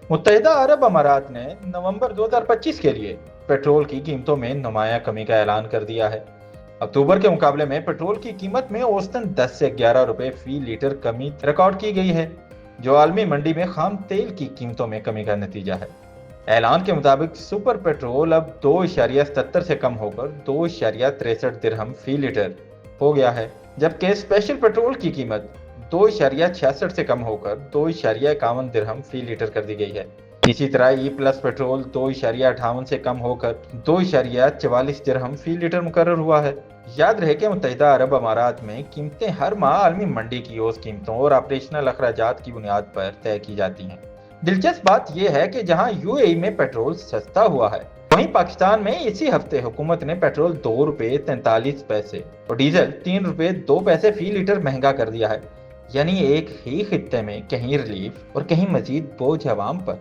متحدہ عرب امارات نے نومبر 2025 کے لیے پیٹرول کی قیمتوں میں نمایاں کمی کا اعلان کر دیا ہے۔ اکتوبر کے مقابلے میں پیٹرول کی قیمت میں اوسطاً 10 سے 11 روپے فی لیٹر کمی ریکارڈ کی گئی ہے، جو عالمی منڈی میں خام تیل کی قیمتوں میں کمی کا نتیجہ ہے۔ اعلان کے مطابق سپر پیٹرول اب 2.77 سے کم ہو کر 2.63 درہم فی لیٹر ہو گیا ہے، جبکہ اسپیشل پیٹرول کی قیمت 2.66 سے کم ہو کر 2.51 درہم فی لیٹر کر دی گئی ہے۔ اسی طرح ای پلس پیٹرول 2.58 سے کم ہو کر 2.44 درہم فی لیٹر مقرر ہوا ہے۔ یاد رہے کہ متحدہ عرب امارات میں قیمتیں ہر ماہ عالمی منڈی کی اوز قیمتوں اور آپریشنل اخراجات کی بنیاد پر طے کی جاتی ہیں۔ دلچسپ بات یہ ہے کہ جہاں یو اے ای میں پیٹرول سستا ہوا ہے، وہیں پاکستان میں اسی ہفتے حکومت نے پیٹرول 2 روپے 43 پیسے اور ڈیزل 3 روپے 2 پیسے فی لیٹر مہنگا کر دیا ہے، یعنی ایک ہی خطے میں کہیں ریلیف اور کہیں مزید بوجھ عوام پر۔